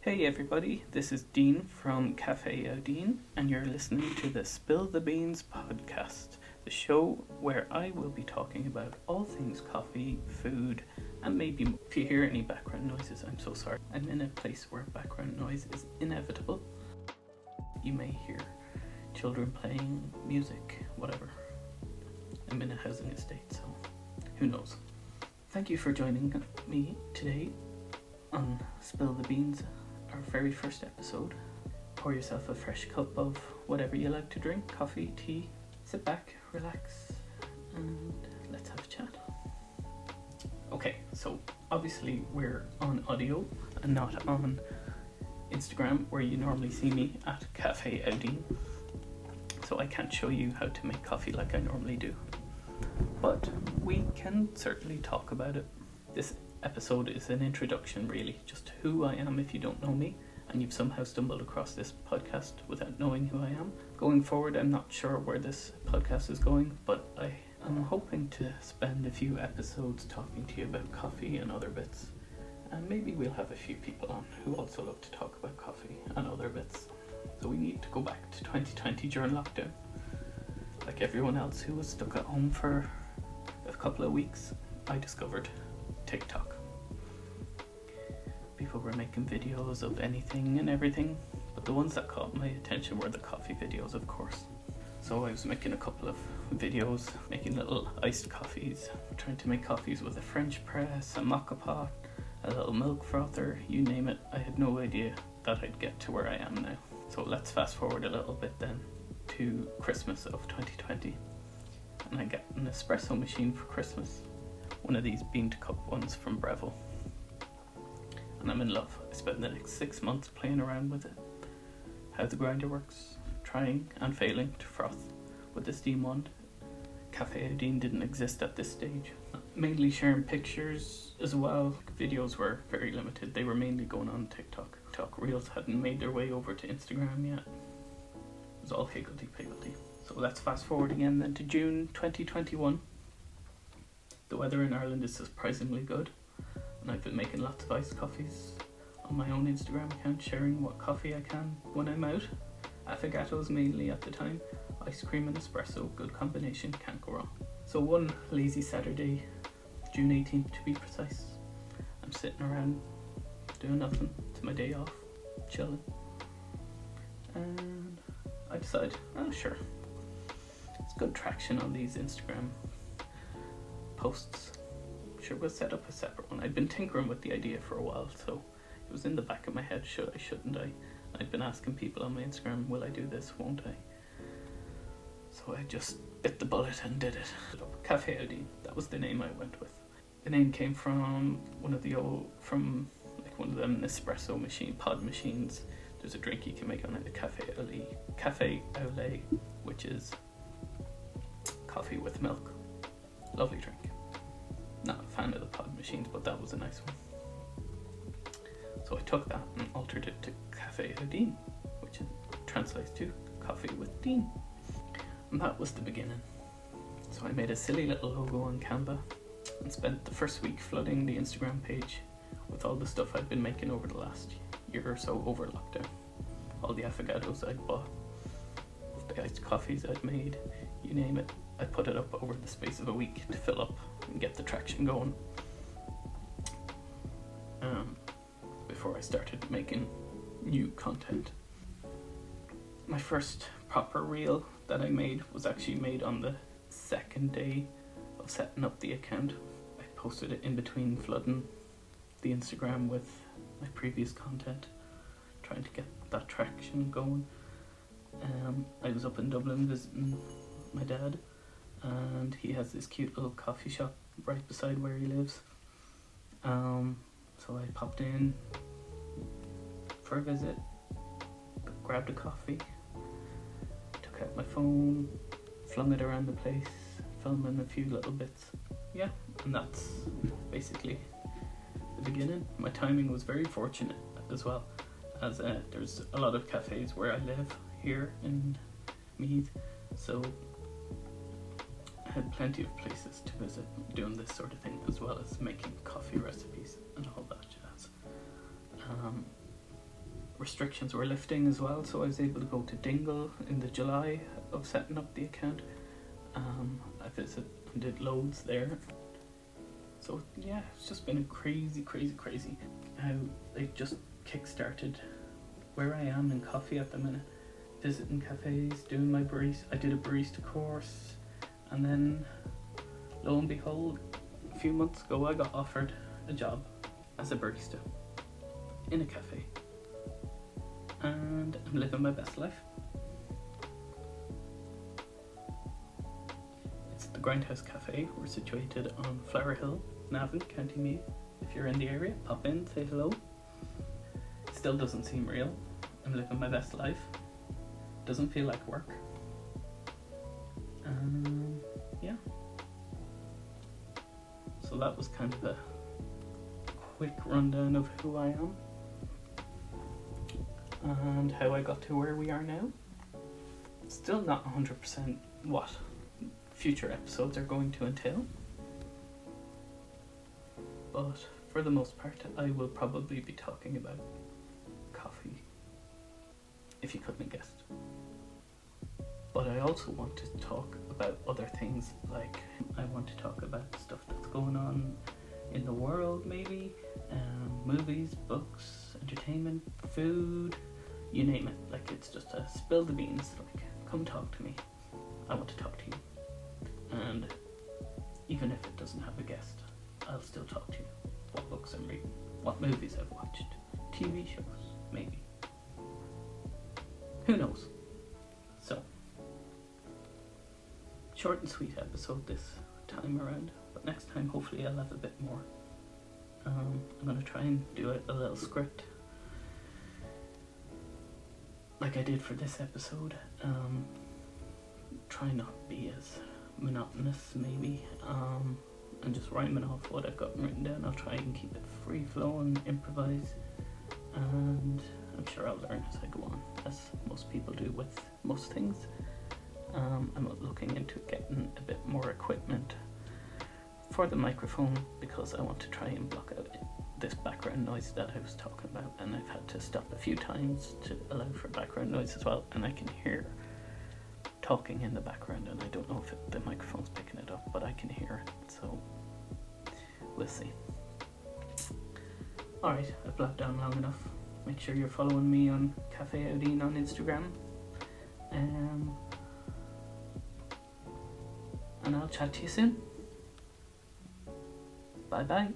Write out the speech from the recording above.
Hey everybody, this is Dean from Cafe Dean, and you're listening to the Spill the Beans podcast, the show where I will be talking about all things coffee, food, and maybe more. If you hear any background noises, I'm so sorry. I'm in a place where background noise is inevitable. You may hear children playing music, whatever. I'm in a housing estate, so who knows. Thank you for joining me today on Spill the Beans, our very first episode. Pour yourself a fresh cup of whatever you like to drink, coffee, tea. Sit back, relax, and let's have a chat. Okay, so obviously we're on audio and not on Instagram, where you normally see me at Cafe Dean. So I can't show you how to make coffee like I normally do. But we can certainly talk about it. This episode is an introduction, really, just who I am if you don't know me and you've somehow stumbled across this podcast without knowing who I am. Going forward, I'm not sure where this podcast is going, but I am hoping to spend a few episodes talking to you about coffee and other bits. And maybe we'll have a few people on who also love to talk about coffee and other bits. So we need to go back to 2020 during lockdown. Like everyone else who was stuck at home for a couple of weeks, I discovered TikTok. People were making videos of anything and everything, but the ones that caught my attention were the coffee videos, of course. So I was making a couple of videos, making little iced coffees, trying to make coffees with a French press, a mocha pot, a little milk frother, you name it. I had no idea that I'd get to where I am now. So let's fast forward a little bit then to Christmas of 2020, and I got an espresso machine for Christmas, one of these bean to cup ones from Breville, and I'm in love. I spent the next 6 months playing around with it, how the grinder works, trying and failing to froth with the steam wand. Cafe Dean didn't exist at this stage. Mainly sharing pictures as well. Videos were very limited. They were mainly going on TikTok. Reels hadn't made their way over to Instagram yet. It was all higgledy-piggledy. So let's fast forward again then to June 2021. The weather in Ireland is surprisingly good, and I've been making lots of iced coffees on my own Instagram account, sharing what coffee I can when I'm out. Affogatos mainly at the time. Ice cream and espresso, good combination, can't go wrong. So one lazy Saturday, June 18th to be precise, I'm sitting around doing nothing. It's my day off, chilling. And I decide, sure, it's good traction on these Instagram posts. Sure, we'll set up a separate one. I'd been tinkering with the idea for a while, so it was in the back of my head, should I, shouldn't I? I'd been asking people on my Instagram, will I do this, won't I? So I just bit the bullet and did it. Cafe Dean, that was the name I went with. The name came from one of them Nespresso machine, pod machines. There's a drink you can make on it, a Cafe au lait, which is coffee with milk. Lovely drink. Not a fan of the pod machines, but that was a nice one. So I took that and altered it to Cafe Dean, which translates to coffee with Dean. And that was the beginning. So I made a silly little logo on Canva and spent the first week flooding the Instagram page with all the stuff I'd been making over the last year or so over lockdown. All the affogatos I'd bought, the iced coffees I'd made, you name it. I put it up over the space of a week to fill up and get the traction going. Before I started making new content. My first proper reel that I made was actually made on the second day of setting up the account. I posted it in between flooding the Instagram with my previous content, trying to get that traction going. I was up in Dublin visiting my dad, and he has this cute little coffee shop right beside where he lives. So I popped in for a visit, grabbed a coffee, took out my phone, flung it around the place, filming a few little bits. Yeah, and that's basically the beginning. My timing was very fortunate as well, as there's a lot of cafes where I live here in Meath, so I had plenty of places to visit doing this sort of thing, as well as making coffee recipes and all that jazz. restrictions were lifting as well, so I was able to go to Dingle in the July of setting up the account. I visited and did loads there. So yeah, it's just been a crazy how they just kick-started where I am in coffee at the minute. Visiting cafes, doing my barista. I did a barista course, and then lo and behold, a few months ago I got offered a job as a barista in a cafe, and I'm living my best life. It's the Grindhouse Cafe. We're situated on Flower Hill, Navan, County Meath. If you're in the area, pop in, say hello. It still doesn't seem real. I'm living my best life. Doesn't feel like work. Yeah. So that was kind of a quick rundown of who I am and how I got to where we are now. Still not 100% what future episodes are going to entail, but for the most part I will probably be talking about coffee, if you couldn't have guessed. But I also want to talk about other things, like I want to talk about stuff that's going on in the world, maybe movies, books, entertainment, food, you name it. Like, it's just a spill the beans, like, come talk to me. I want to talk to you. And even if it doesn't have a guest, I'll still talk to you. What books I'm reading, what movies I've watched, TV shows, maybe. Who knows? So, short and sweet episode this time around, but next time hopefully I'll have a bit more. I'm going to try and do a little script like I did for this episode. Try not be as monotonous maybe, and just rhyming off what I've got written down. I'll try and keep it free flowing, improvise, and I'm sure I'll learn as I go on, as most people do with most things. I'm looking into getting a bit more equipment for the microphone, because I want to try and block out this background noise that I was talking about, and I've had to stop a few times to allow for background noise as well, and I can hear talking in the background, and I don't know if the microphone's picking it up, but I can hear it, so we'll see. Alright, I've blabbed down long enough. Make sure you're following me on Cafe Odin on Instagram, and I'll chat to you soon. Bye bye.